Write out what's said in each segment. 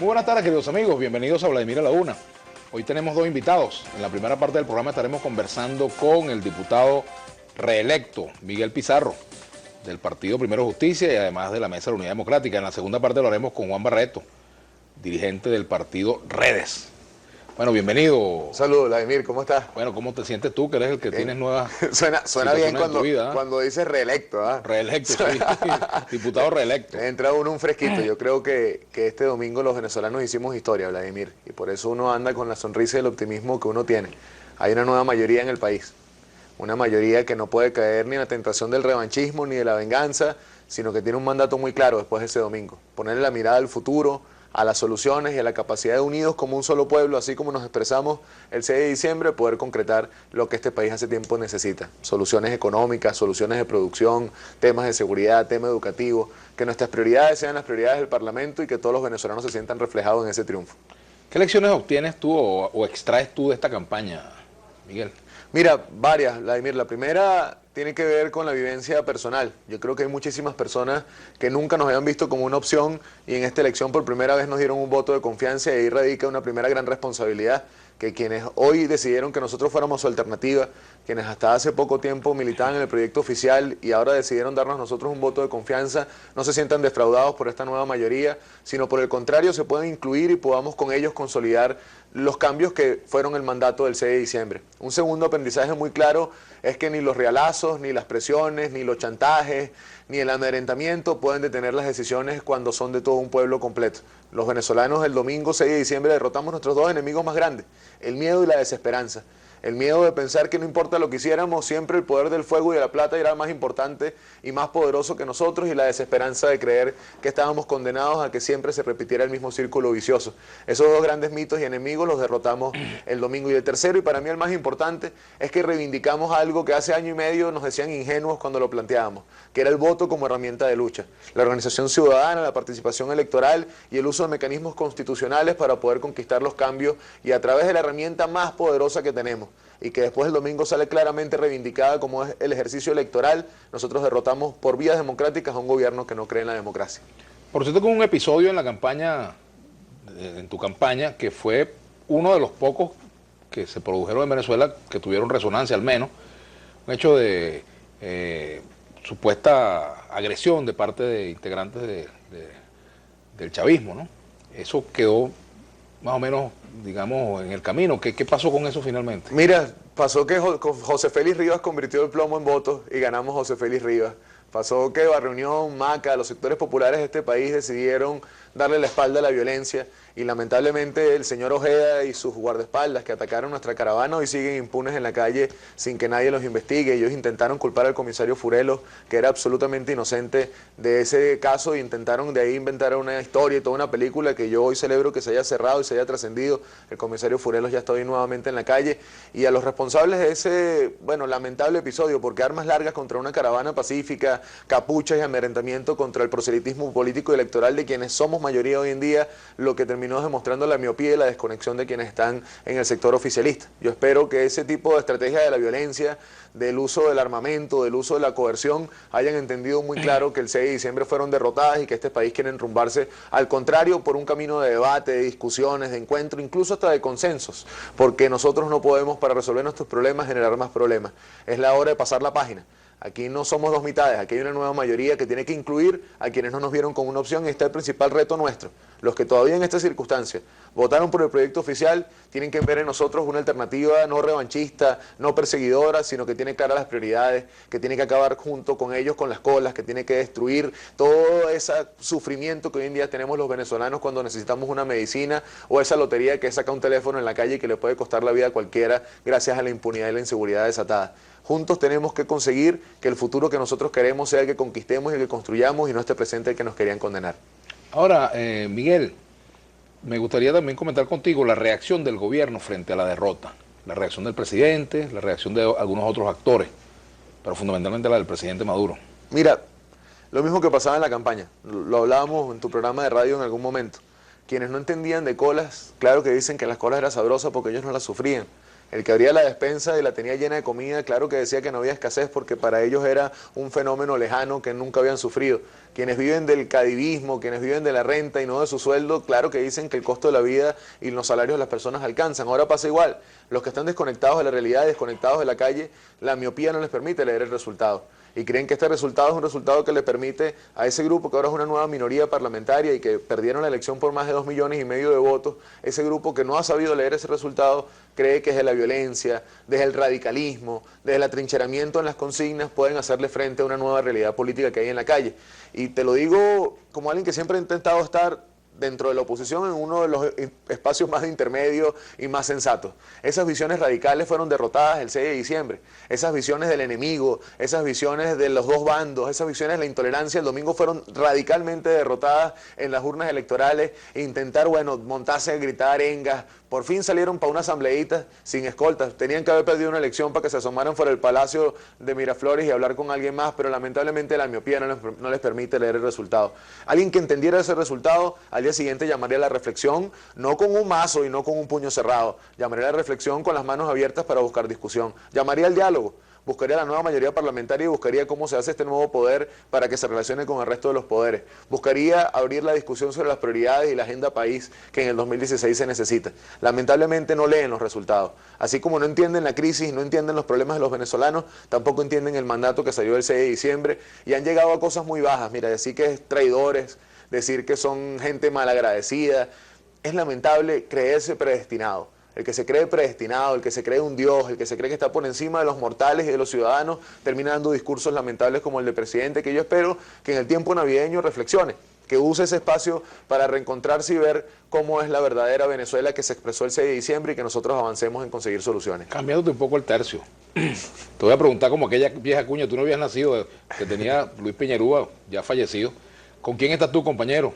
Muy buenas tardes, queridos amigos, bienvenidos a Vladimir a la Una. Hoy tenemos dos invitados. En la primera parte del programa estaremos conversando con el diputado reelecto Miguel Pizarro, del Partido Primero Justicia y además de la Mesa de la Unidad Democrática. En la segunda parte lo haremos con Juan Barreto, dirigente del partido Redes. Bueno, bienvenido. Un saludo, Vladimir, ¿cómo estás? Bueno, ¿cómo te sientes tú, que eres el que tienes nuevas suena bien vida, cuando dices reelecto, ¿ah? Reelecto, sí. Diputado reelecto. Entra uno un fresquito. Yo creo que este domingo los venezolanos hicimos historia, Vladimir, y por eso uno anda con la sonrisa y el optimismo que uno tiene. Hay una nueva mayoría en el país, una mayoría que no puede caer ni en la tentación del revanchismo ni de la venganza, sino que tiene un mandato muy claro después de ese domingo. Ponerle la mirada al futuro, a las soluciones y a la capacidad de unidos como un solo pueblo, así como nos expresamos el 6 de diciembre, poder concretar lo que este país hace tiempo necesita. Soluciones económicas, soluciones de producción, temas de seguridad, tema educativo, que nuestras prioridades sean las prioridades del Parlamento y que todos los venezolanos se sientan reflejados en ese triunfo. ¿Qué lecciones obtienes tú o extraes tú de esta campaña, Miguel? Mira, varias, Vladimir. La primera tiene que ver con la vivencia personal. Yo creo que hay muchísimas personas que nunca nos habían visto como una opción y en esta elección por primera vez nos dieron un voto de confianza y ahí radica una primera gran responsabilidad, que quienes hoy decidieron que nosotros fuéramos su alternativa, quienes hasta hace poco tiempo militaban en el proyecto oficial y ahora decidieron darnos a nosotros un voto de confianza, no se sientan defraudados por esta nueva mayoría, sino por el contrario se pueden incluir y podamos con ellos consolidar los cambios que fueron el mandato del 6 de diciembre. Un segundo aprendizaje muy claro es que ni los realazos, ni las presiones, ni los chantajes, ni el amedrentamiento pueden detener las decisiones cuando son de todo un pueblo completo. Los venezolanos el domingo 6 de diciembre derrotamos nuestros dos enemigos más grandes, el miedo y la desesperanza. El miedo de pensar que no importa lo que hiciéramos, siempre el poder del fuego y de la plata era más importante y más poderoso que nosotros, y la desesperanza de creer que estábamos condenados a que siempre se repitiera el mismo círculo vicioso. Esos dos grandes mitos y enemigos los derrotamos el domingo. Y el tercero, y para mí el más importante, es que reivindicamos algo que hace año y medio nos decían ingenuos cuando lo planteábamos, que era el voto como herramienta de lucha. La organización ciudadana, la participación electoral y el uso de mecanismos constitucionales para poder conquistar los cambios, y a través de la herramienta más poderosa que tenemos, y que después el domingo sale claramente reivindicada como es el ejercicio electoral, nosotros derrotamos por vías democráticas a un gobierno que no cree en la democracia. Por cierto, con un episodio en la campaña, en tu campaña, que fue uno de los pocos que se produjeron en Venezuela que tuvieron resonancia al menos, un hecho de supuesta agresión de parte de integrantes del chavismo, ¿no? Eso quedó más o menos, digamos, en el camino. ¿Qué pasó con eso finalmente? Mira, pasó que José Félix Rivas convirtió el plomo en votos y ganamos José Félix Rivas. Pasó que Barrio Unión, Maca, los sectores populares de este país decidieron darle la espalda a la violencia, y lamentablemente el señor Ojeda y sus guardaespaldas que atacaron nuestra caravana hoy siguen impunes en la calle sin que nadie los investigue. Ellos intentaron culpar al comisario Furelo, que era absolutamente inocente de ese caso, e intentaron de ahí inventar una historia y toda una película que yo hoy celebro que se haya cerrado y se haya trascendido. El comisario Furelo ya está hoy nuevamente en la calle, y a los responsables de ese, lamentable episodio, porque armas largas contra una caravana pacífica, capuchas y amedrentamiento contra el proselitismo político y electoral de quienes somos mayoría hoy en día, lo que terminó demostrando la miopía y la desconexión de quienes están en el sector oficialista. Yo espero que ese tipo de estrategia de la violencia, del uso del armamento, del uso de la coerción, hayan entendido muy claro que el 6 de diciembre fueron derrotadas y que este país quiere enrumbarse al contrario por un camino de debate, de discusiones, de encuentro, incluso hasta de consensos, porque nosotros no podemos, para resolver nuestros problemas, generar más problemas. Es la hora de pasar la página. Aquí no somos dos mitades, aquí hay una nueva mayoría que tiene que incluir a quienes no nos vieron con una opción, y está el principal reto nuestro. Los que todavía en esta circunstancia votaron por el proyecto oficial tienen que ver en nosotros una alternativa no revanchista, no perseguidora, sino que tiene claras las prioridades, que tiene que acabar junto con ellos con las colas, que tiene que destruir todo ese sufrimiento que hoy en día tenemos los venezolanos cuando necesitamos una medicina, o esa lotería que saca un teléfono en la calle y que le puede costar la vida a cualquiera gracias a la impunidad y la inseguridad desatada. Juntos tenemos que conseguir que el futuro que nosotros queremos sea el que conquistemos y el que construyamos, y no este presente el que nos querían condenar. Ahora, Miguel, me gustaría también comentar contigo la reacción del gobierno frente a la derrota. La reacción del presidente, la reacción de algunos otros actores, pero fundamentalmente la del presidente Maduro. Mira, lo mismo que pasaba en la campaña, lo hablábamos en tu programa de radio en algún momento. Quienes no entendían de colas, claro que dicen que las colas eran sabrosas porque ellos no las sufrían. El que abría la despensa y la tenía llena de comida, claro que decía que no había escasez porque para ellos era un fenómeno lejano que nunca habían sufrido. Quienes viven del cadivismo, quienes viven de la renta y no de su sueldo, claro que dicen que el costo de la vida y los salarios de las personas alcanzan. Ahora pasa igual. Los que están desconectados de la realidad, desconectados de la calle, la miopía no les permite leer el resultado. Y creen que este resultado es un resultado que le permite a ese grupo, que ahora es una nueva minoría parlamentaria y que perdieron la elección por más de 2,5 millones de votos, ese grupo que no ha sabido leer ese resultado, cree que desde la violencia, desde el radicalismo, desde el atrincheramiento en las consignas, pueden hacerle frente a una nueva realidad política que hay en la calle. Y te lo digo como alguien que siempre ha intentado estar dentro de la oposición en uno de los espacios más intermedios y más sensatos. Esas visiones radicales fueron derrotadas el 6 de diciembre. Esas visiones del enemigo, esas visiones de los dos bandos, esas visiones de la intolerancia el domingo fueron radicalmente derrotadas en las urnas electorales e intentar, bueno, montarse a gritar arengas. Por fin salieron para una asambleíta sin escoltas. Tenían que haber perdido una elección para que se asomaran fuera del Palacio de Miraflores y hablar con alguien más, pero lamentablemente la miopía no les permite leer el resultado. Alguien que entendiera ese resultado, al día siguiente llamaría a la reflexión, no con un mazo y no con un puño cerrado, llamaría a la reflexión con las manos abiertas para buscar discusión, llamaría al diálogo. Buscaría la nueva mayoría parlamentaria y buscaría cómo se hace este nuevo poder para que se relacione con el resto de los poderes. Buscaría abrir la discusión sobre las prioridades y la agenda país que en el 2016 se necesita. Lamentablemente no leen los resultados. Así como no entienden la crisis, no entienden los problemas de los venezolanos, tampoco entienden el mandato que salió el 6 de diciembre y han llegado a cosas muy bajas. Mira, decir que es traidores, decir que son gente malagradecida. Es lamentable creerse predestinado. El que se cree predestinado, el que se cree un Dios, el que se cree que está por encima de los mortales y de los ciudadanos, termina dando discursos lamentables como el del presidente, que yo espero que en el tiempo navideño reflexione, que use ese espacio para reencontrarse y ver cómo es la verdadera Venezuela que se expresó el 6 de diciembre y que nosotros avancemos en conseguir soluciones. Cambiándote un poco el tercio, te voy a preguntar como aquella vieja cuña, tú no habías nacido, que tenía Luis Peñarúa, ya fallecido. ¿Con quién estás tú, compañero?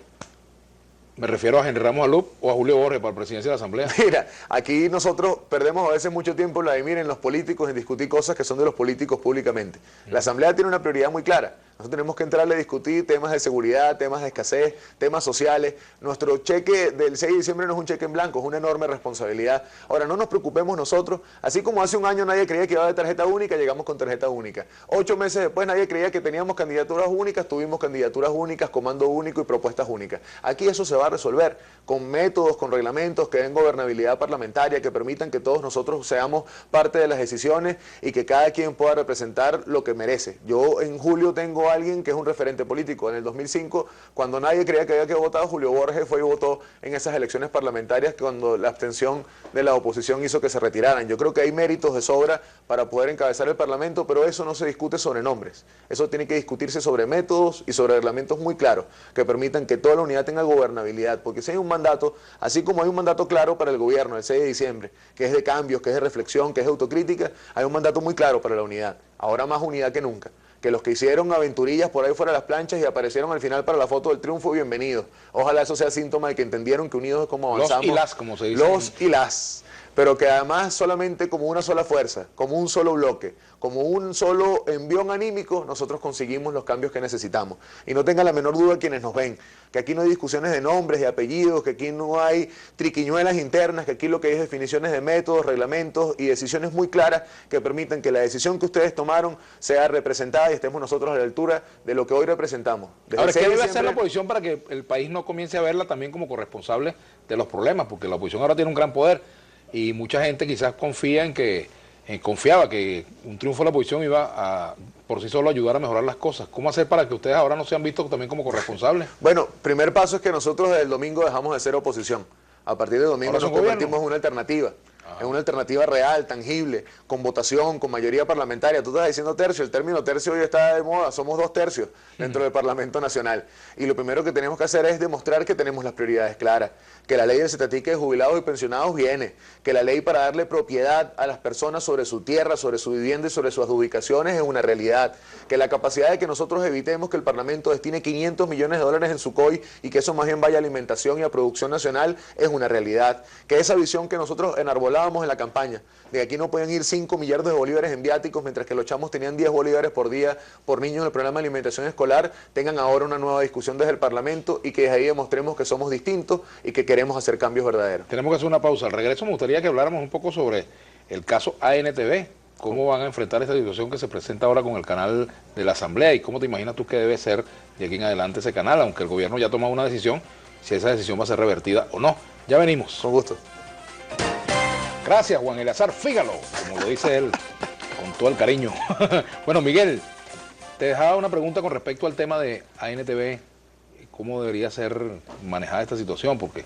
Me refiero a Henry Ramos Alup o a Julio Borges para la presidencia de la Asamblea. Mira, aquí nosotros perdemos a veces mucho tiempo, Vladimir, en los políticos, en discutir cosas que son de los políticos públicamente. La Asamblea tiene una prioridad muy clara. Nosotros tenemos que entrarle a discutir temas de seguridad, temas de escasez, temas sociales. Nuestro cheque del 6 de diciembre no es un cheque en blanco, es una enorme responsabilidad. Ahora, no nos preocupemos nosotros. Así como hace un año nadie creía que iba a haber tarjeta única, llegamos con tarjeta única. 8 meses después nadie creía que teníamos candidaturas únicas, tuvimos candidaturas únicas, comando único y propuestas únicas. Aquí eso se va a resolver con métodos, con reglamentos que den gobernabilidad parlamentaria, que permitan que todos nosotros seamos parte de las decisiones y que cada quien pueda representar lo que merece. Yo en julio tengo a alguien que es un referente político. En el 2005, cuando nadie creía que había que votar, Julio Borges fue y votó en esas elecciones parlamentarias cuando la abstención de la oposición hizo que se retiraran. Yo creo que hay méritos de sobra para poder encabezar el Parlamento, pero eso no se discute sobre nombres. Eso tiene que discutirse sobre métodos y sobre reglamentos muy claros que permitan que toda la unidad tenga gobernabilidad, porque si hay un mandato, así como hay un mandato claro para el gobierno el 6 de diciembre, que es de cambios, que es de reflexión, que es de autocrítica, hay un mandato muy claro para la unidad. Ahora más unidad que nunca. Que los que hicieron aventurillas por ahí fuera de las planchas y aparecieron al final para la foto del triunfo, bienvenidos. Ojalá eso sea síntoma de que entendieron que unidos es como avanzamos. Los y las, como se dice. Los y las. Pero que además solamente como una sola fuerza, como un solo bloque, como un solo envión anímico, nosotros conseguimos los cambios que necesitamos. Y no tengan la menor duda quienes nos ven, que aquí no hay discusiones de nombres, de apellidos, que aquí no hay triquiñuelas internas, que aquí lo que hay es definiciones de métodos, reglamentos y decisiones muy claras que permitan que la decisión que ustedes tomaron sea representada y estemos nosotros a la altura de lo que hoy representamos. Ahora, ¿qué debe hacer la oposición para que el país no comience a verla también como corresponsable de los problemas? Porque la oposición ahora tiene un gran poder y mucha gente quizás confiaba que un triunfo de la oposición iba a por sí solo ayudar a mejorar las cosas. ¿Cómo hacer para que ustedes ahora no sean vistos también como corresponsables? Bueno, primer paso es que nosotros desde el domingo dejamos de ser oposición. A partir del domingo nos convertimos en una alternativa. Es una alternativa real, tangible, con votación, con mayoría parlamentaria. Tú estás diciendo tercio, el término tercio hoy está de moda, somos 2 tercios dentro del Parlamento Nacional. Y lo primero que tenemos que hacer es demostrar que tenemos las prioridades claras, que la ley del cetatique de jubilados y pensionados viene, que la ley para darle propiedad a las personas sobre su tierra, sobre su vivienda y sobre sus adjudicaciones es una realidad, que la capacidad de que nosotros evitemos que el Parlamento destine 500 millones de dólares en su COI y que eso más bien vaya a alimentación y a producción nacional es una realidad, que esa visión que nosotros enarbolábamos en la campaña, de que aquí no pueden ir 5 millardos de bolívares en viáticos, mientras que los chamos tenían 10 bolívares por día por niño en el programa de alimentación escolar, tengan ahora una nueva discusión desde el Parlamento y que desde ahí demostremos que somos distintos y que queremos hacer cambios verdaderos. Tenemos que hacer una pausa. Al regreso me gustaría que habláramos un poco sobre el caso ANTV. ¿Cómo van a enfrentar esta situación que se presenta ahora con el canal de la Asamblea? ¿Y cómo te imaginas tú que debe ser de aquí en adelante ese canal? Aunque el gobierno ya ha tomado una decisión, si esa decisión va a ser revertida o no. Ya venimos. Con gusto. Gracias, Juan Eleazar Fígalo, como lo dice él, con todo el cariño. Bueno, Miguel, te dejaba una pregunta con respecto al tema de ANTV. ¿Cómo debería ser manejada esta situación? Porque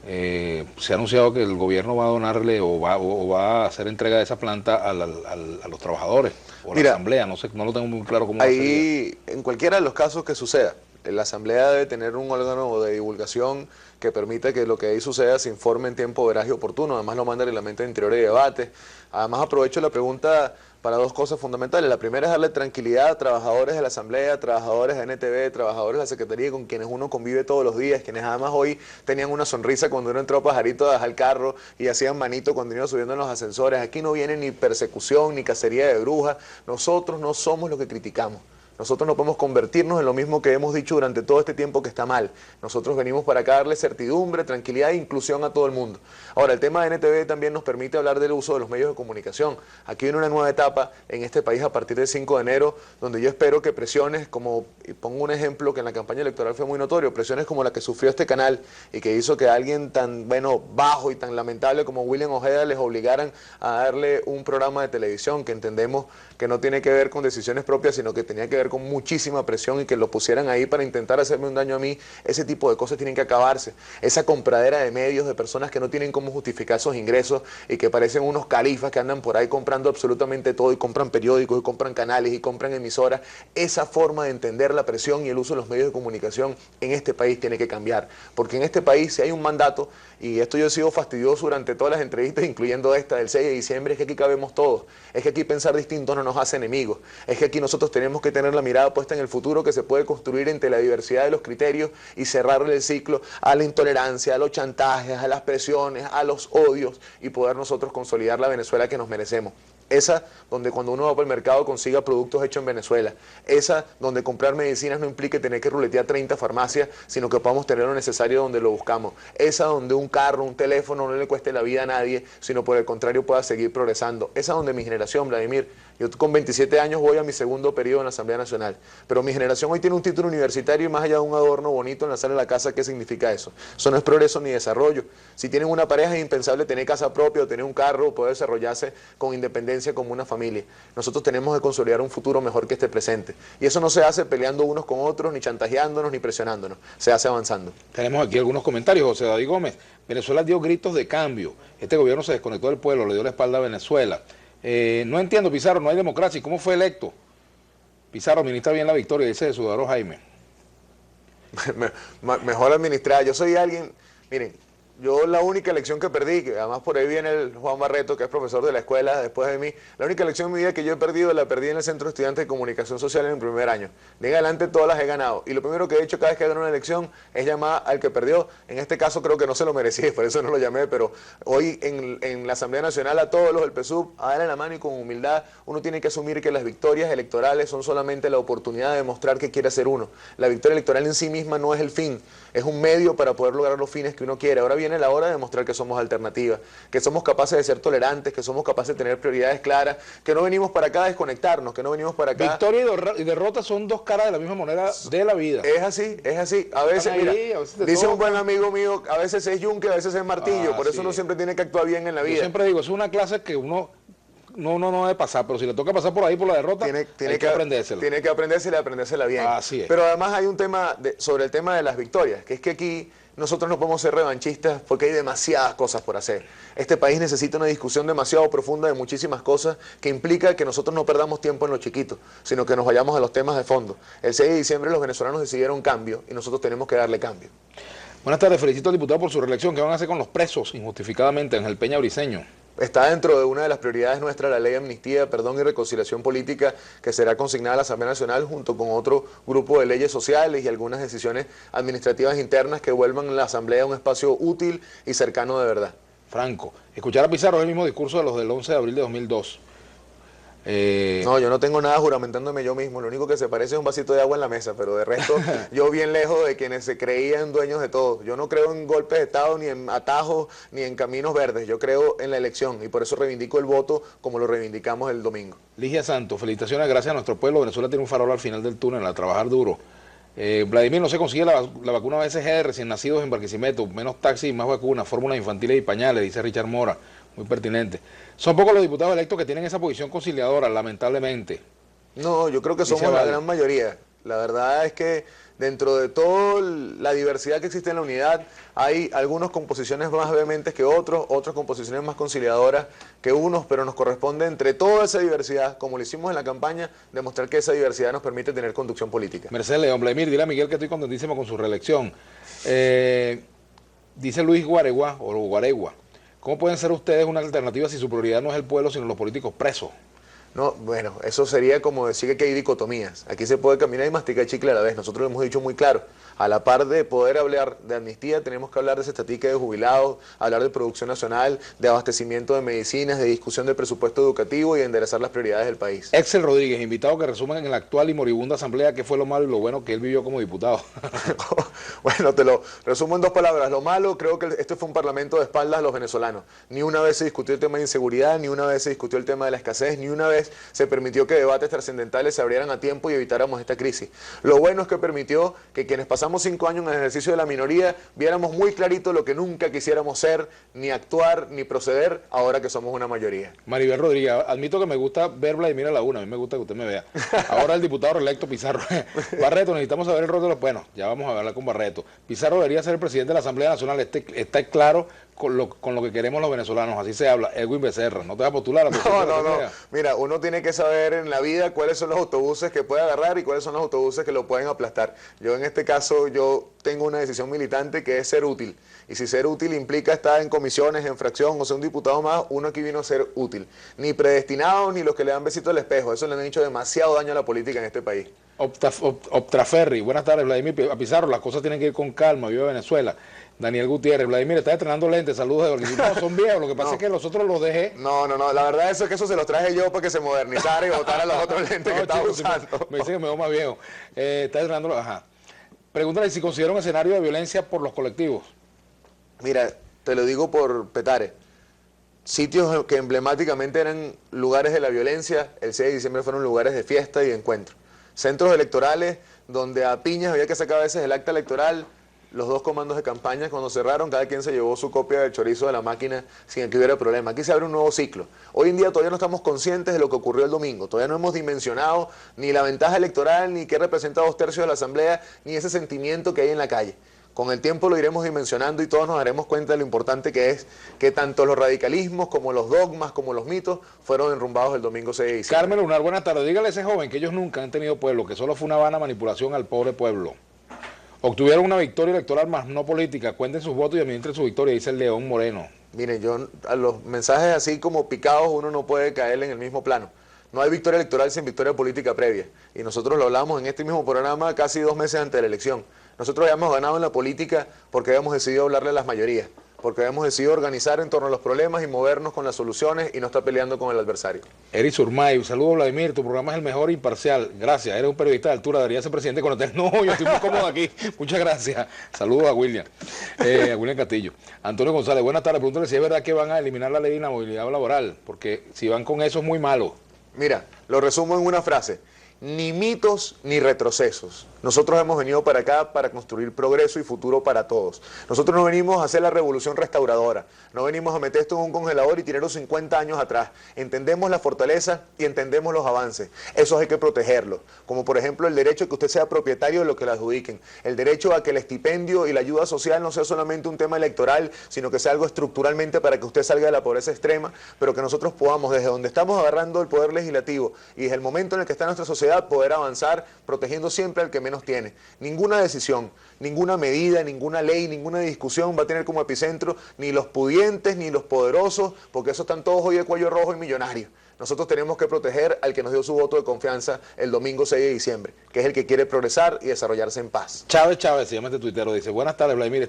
se ha anunciado que el gobierno va a donarle o va a hacer entrega de esa planta a los trabajadores o a la asamblea. No sé, no lo tengo muy claro cómo ahí, en cualquiera de los casos que suceda, la asamblea debe tener un órgano de divulgación que permita que lo que ahí suceda se informe en tiempo veraz y oportuno. Además lo manda el reglamento de interior y debate. Además aprovecho la pregunta para dos cosas fundamentales. La primera es darle tranquilidad a trabajadores de la Asamblea, trabajadores de NTV, trabajadores de la Secretaría con quienes uno convive todos los días, quienes además hoy tenían una sonrisa cuando uno entró pajarito a dejar el carro y hacían manito cuando iban subiendo en los ascensores. Aquí no viene ni persecución ni cacería de brujas. Nosotros no somos los que criticamos. Nosotros no podemos convertirnos en lo mismo que hemos dicho durante todo este tiempo que está mal. Nosotros venimos para acá darle certidumbre, tranquilidad e inclusión a todo el mundo. Ahora, el tema de NTV también nos permite hablar del uso de los medios de comunicación. Aquí viene una nueva etapa en este país a partir del 5 de enero, donde yo espero que presiones como, y pongo un ejemplo que en la campaña electoral fue muy notorio, presiones como la que sufrió este canal y que hizo que alguien tan bajo y tan lamentable como William Ojeda les obligaran a darle un programa de televisión que entendemos que no tiene que ver con decisiones propias, sino que tenía que ver con muchísima presión y que lo pusieran ahí para intentar hacerme un daño a mí. Ese tipo de cosas tienen que acabarse. Esa compradera de medios de personas que no tienen cómo justificar esos ingresos y que parecen unos califas que andan por ahí comprando absolutamente todo y compran periódicos y compran canales y compran emisoras. Esa forma de entender la presión y el uso de los medios de comunicación en este país tiene que cambiar. Porque en este país si hay un mandato, y esto yo he sido fastidioso durante todas las entrevistas, incluyendo esta del 6 de diciembre, es que aquí cabemos todos. Es que aquí pensar distinto no nos hace enemigos. Es que aquí nosotros tenemos que tener la mirada puesta en el futuro que se puede construir entre la diversidad de los criterios y cerrarle el ciclo a la intolerancia, a los chantajes, a las presiones, a los odios y poder nosotros consolidar la Venezuela que nos merecemos. Esa donde cuando uno va por el mercado consiga productos hechos en Venezuela. Esa donde comprar medicinas no implique tener que ruletear 30 farmacias, sino que podamos tener lo necesario donde lo buscamos. Esa donde un carro, un teléfono no le cueste la vida a nadie, sino por el contrario pueda seguir progresando. Esa donde mi generación, Vladimir, yo con 27 años voy a mi segundo periodo en la Asamblea Nacional, pero mi generación hoy tiene un título universitario y más allá de un adorno bonito en la sala de la casa, ¿qué significa eso? Eso no es progreso ni desarrollo. Si tienen una pareja es impensable tener casa propia o tener un carro o poder desarrollarse con independencia como una familia. Nosotros tenemos que consolidar un futuro mejor que este presente. Y eso no se hace peleando unos con otros, ni chantajeándonos, ni presionándonos. Se hace avanzando. Tenemos aquí algunos comentarios. José David Gómez. Venezuela dio gritos de cambio. Este gobierno se desconectó del pueblo, le dio la espalda a Venezuela. No entiendo, Pizarro, no hay democracia. ¿Y cómo fue electo? Pizarro administra bien la victoria, dice Ciudadano Jaime. Mejor administrada. Yo soy alguien, miren, yo la única elección que perdí, que además por ahí viene el Juan Barreto, que es profesor de la escuela después de mí, la única elección en mi vida que yo he perdido, la perdí en el Centro de Estudiantes de Comunicación Social en el primer año. De en adelante todas las he ganado. Y lo primero que he hecho cada vez que gano una elección es llamar al que perdió. En este caso creo que no se lo merecía, por eso no lo llamé, pero hoy en la Asamblea Nacional a todos los del PSUV, a darle la mano y con humildad, uno tiene que asumir que las victorias electorales son solamente la oportunidad de demostrar que quiere ser uno. La victoria electoral en sí misma no es el fin, es un medio para poder lograr los fines que uno quiere. Ahora viene la hora de demostrar que somos alternativas, que somos capaces de ser tolerantes, que somos capaces de tener prioridades claras, que no venimos para acá a desconectarnos, que no venimos para acá... Victoria y derrota son dos caras de la misma moneda de la vida. Es así, es así. A veces, mira, dice un buen amigo mío, a veces es yunque, a veces es martillo, por eso uno siempre tiene que actuar bien en la vida. Yo siempre digo, es una clase que uno no debe pasar, pero si le toca pasar por ahí por la derrota, hay que aprendérsela. Tiene que aprendérsela y aprendérsela bien. Así es. Pero además hay un tema sobre el tema de las victorias, que es que aquí nosotros no podemos ser revanchistas porque hay demasiadas cosas por hacer. Este país necesita una discusión demasiado profunda de muchísimas cosas que implica que nosotros no perdamos tiempo en lo chiquito, sino que nos vayamos a los temas de fondo. El 6 de diciembre los venezolanos decidieron cambio y nosotros tenemos que darle cambio. Buenas tardes, felicito al diputado por su reelección. ¿Qué van a hacer con los presos injustificadamente? Ángel Peña Briceño. Está dentro de una de las prioridades nuestras la ley de amnistía, perdón y reconciliación política que será consignada a la Asamblea Nacional junto con otro grupo de leyes sociales y algunas decisiones administrativas internas que vuelvan la Asamblea un espacio útil y cercano de verdad. Franco, escuchar a Pizarro es el mismo discurso de los del 11 de abril de 2002. No, yo no tengo nada juramentándome yo mismo, lo único que se parece es un vasito de agua en la mesa, pero de resto yo bien lejos de quienes se creían dueños de todo. Yo no creo en golpes de Estado, ni en atajos, ni en caminos verdes, yo creo en la elección y por eso reivindico el voto como lo reivindicamos el domingo. Ligia Santos, felicitaciones, gracias a nuestro pueblo. Venezuela tiene un farol al final del túnel, a trabajar duro. Vladimir, no se consigue la vacuna BCG de recién nacidos en Barquisimeto, menos taxis y más vacunas, fórmulas infantiles y pañales, dice Richard Mora, muy pertinente. Son pocos los diputados electos que tienen esa posición conciliadora, lamentablemente. No, yo creo que somos la gran mayoría. La verdad es que dentro de toda la diversidad que existe en la unidad, hay algunos con posiciones más vehementes que otros, otros con posiciones más conciliadoras que unos, pero nos corresponde entre toda esa diversidad, como lo hicimos en la campaña, demostrar que esa diversidad nos permite tener conducción política. Mercedes León, Vladimir, dile a Miguel que estoy contentísimo con su reelección. Dice Luis Guaregua, ¿cómo pueden ser ustedes una alternativa si su prioridad no es el pueblo, sino los políticos presos? No, bueno, eso sería como decir que hay dicotomías. Aquí se puede caminar y masticar chicle a la vez. Nosotros lo hemos dicho muy claro. A la par de poder hablar de amnistía, tenemos que hablar de esa estatica de jubilados, hablar de producción nacional, de abastecimiento de medicinas, de discusión del presupuesto educativo y de enderezar las prioridades del país. Excel Rodríguez, invitado que resuman en la actual y moribunda asamblea qué fue lo malo y lo bueno que él vivió como diputado. Bueno, te lo resumo en 2 palabras. Lo malo, creo que este fue un parlamento de espaldas a los venezolanos. Ni una vez se discutió el tema de inseguridad, ni una vez se discutió el tema de la escasez, ni una vez se permitió que debates trascendentales se abrieran a tiempo y evitáramos esta crisis. Lo bueno es que permitió que quienes pasamos 5 años en el ejercicio de la minoría viéramos muy clarito lo que nunca quisiéramos ser, ni actuar, ni proceder, ahora que somos una mayoría. Maribel Rodríguez, admito que me gusta ver Vladimir a la una, a mí me gusta que usted me vea. Ahora el diputado reelecto Pizarro. Barreto, necesitamos saber el rol de los... Bueno, ya vamos a hablar con Barreto. Pizarro debería ser el presidente de la Asamblea Nacional, está claro con lo que queremos los venezolanos, así se habla. Edwin Becerra, no te vas a postular a No. Mira, uno tiene que saber en la vida cuáles son los autobuses que puede agarrar y cuáles son los autobuses que lo pueden aplastar. Yo en este caso, yo tengo una decisión militante que es ser útil. Y si ser útil implica estar en comisiones, en fracción o ser un diputado más, uno aquí vino a ser útil. Ni predestinados ni los que le dan besito al espejo. Eso le han hecho demasiado daño a la política en este país. Optraferri, buenas tardes, Vladimir. A Pizarro, las cosas tienen que ir con calma, viva Venezuela. Daniel Gutiérrez, Vladimir, está estrenando lentes, saludos de no, son viejos, lo que pasa es que los otros los dejé. No, la verdad es que eso se los traje yo para que se modernizara y botara los otros lentes que estaba usando. Me dicen que me veo más viejo. Está estrenando, ajá. Pregúntale si considera un escenario de violencia por los colectivos. Mira, te lo digo por Petare. Sitios que emblemáticamente eran lugares de la violencia, el 6 de diciembre fueron lugares de fiesta y de encuentro. Centros electorales donde a piñas había que sacar a veces el acta electoral. Los 2 comandos de campaña, cuando cerraron, cada quien se llevó su copia del chorizo de la máquina sin que hubiera problema. Aquí se abre un nuevo ciclo. Hoy en día todavía no estamos conscientes de lo que ocurrió el domingo. Todavía no hemos dimensionado ni la ventaja electoral, ni qué representa 2/3 de la asamblea, ni ese sentimiento que hay en la calle. Con el tiempo lo iremos dimensionando y todos nos daremos cuenta de lo importante que es que tanto los radicalismos como los dogmas, como los mitos, fueron enrumbados el domingo 6 de diciembre. Carmen Lunar, buenas tardes. Dígale a ese joven que ellos nunca han tenido pueblo, que solo fue una vana manipulación al pobre pueblo. Obtuvieron una victoria electoral más no política. Cuenten sus votos y administren su victoria, dice el León Moreno. Miren, yo a los mensajes así como picados uno no puede caer en el mismo plano. No hay victoria electoral sin victoria política previa. Y nosotros lo hablamos en este mismo programa casi 2 meses antes de la elección. Nosotros habíamos ganado en la política porque habíamos decidido hablarle a las mayorías, porque habíamos decidido organizar en torno a los problemas y movernos con las soluciones y no estar peleando con el adversario. Eric Surmay, un saludo Vladimir, tu programa es el mejor e imparcial. Gracias, eres un periodista de altura, debería ser presidente con hotel. No, yo estoy muy cómodo aquí. Muchas gracias. Saludos a William Castillo. Antonio González, buenas tardes. Pregúntale si es verdad que van a eliminar la ley de inhabilidad laboral, porque si van con eso es muy malo. Mira, lo resumo en una frase. Ni mitos ni retrocesos. Nosotros hemos venido para acá para construir progreso y futuro para todos. Nosotros no venimos a hacer la revolución restauradora, no venimos a meter esto en un congelador y tirarlo 50 años atrás. Entendemos la fortaleza y entendemos los avances. Eso hay que protegerlo. Como por ejemplo el derecho a que usted sea propietario de lo que le adjudiquen. El derecho a que el estipendio y la ayuda social no sea solamente un tema electoral, sino que sea algo estructuralmente para que usted salga de la pobreza extrema, pero que nosotros podamos, desde donde estamos agarrando el poder legislativo y desde el momento en el que está nuestra sociedad, poder avanzar protegiendo siempre al que menos tiene. Ninguna decisión, ninguna medida, ninguna ley, ninguna discusión va a tener como epicentro ni los pudientes ni los poderosos, porque esos están todos hoy de cuello rojo y millonarios. Nosotros tenemos que proteger al que nos dio su voto de confianza el domingo 6 de diciembre, que es el que quiere progresar y desarrollarse en paz. Chávez, se llama este tuitero, dice, buenas tardes Vladimir,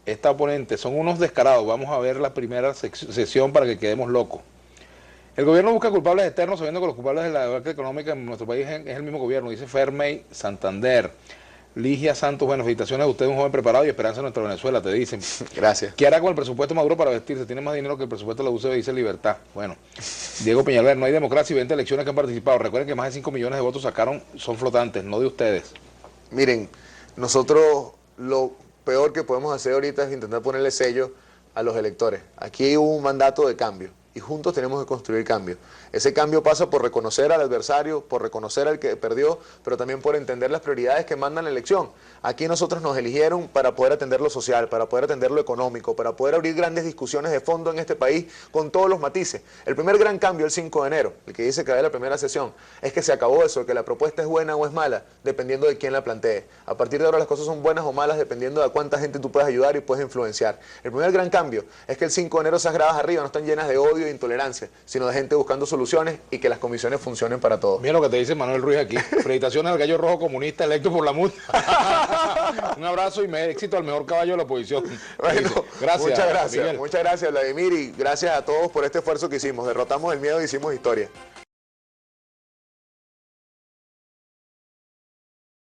esta oponente son unos descarados, vamos a ver la primera sesión para que quedemos locos. El gobierno busca culpables externos sabiendo que los culpables de la debacle económica en nuestro país es el mismo gobierno, dice Fermey Santander. Ligia Santos, bueno, felicitaciones a usted, un joven preparado y esperanza en nuestra Venezuela, te dicen. Gracias. ¿Qué hará con el presupuesto Maduro para vestirse? Tiene más dinero que el presupuesto de la UCB, dice Libertad. Bueno, Diego Peñalver, no hay democracia y 20 elecciones que han participado. Recuerden que más de 5 millones de votos sacaron, son flotantes, no de ustedes. Miren, nosotros lo peor que podemos hacer ahorita es intentar ponerle sello a los electores. Aquí hubo un mandato de cambio y juntos tenemos que construir cambio. Ese cambio pasa por reconocer al adversario, por reconocer al que perdió, pero también por entender las prioridades que mandan la elección. Aquí nosotros nos eligieron para poder atender lo social, para poder atender lo económico, para poder abrir grandes discusiones de fondo en este país con todos los matices. El primer gran cambio el 5 de enero, el que dice que hay la primera sesión, es que se acabó eso, que la propuesta es buena o es mala, dependiendo de quién la plantee. A partir de ahora las cosas son buenas o malas dependiendo de a cuánta gente tú puedes ayudar y puedes influenciar. El primer gran cambio es que el 5 de enero esas gradas arriba no están llenas de odio e intolerancia, sino de gente buscando soluciones y que las comisiones funcionen para todos. Mira lo que te dice Manuel Ruiz aquí. Felicitaciones al gallo rojo comunista electo por la multa. Un abrazo y éxito al mejor caballo de la oposición. Bueno, gracias. Muchas gracias, Miguel. Vladimir, y gracias a todos por este esfuerzo que hicimos. Derrotamos el miedo y hicimos historia.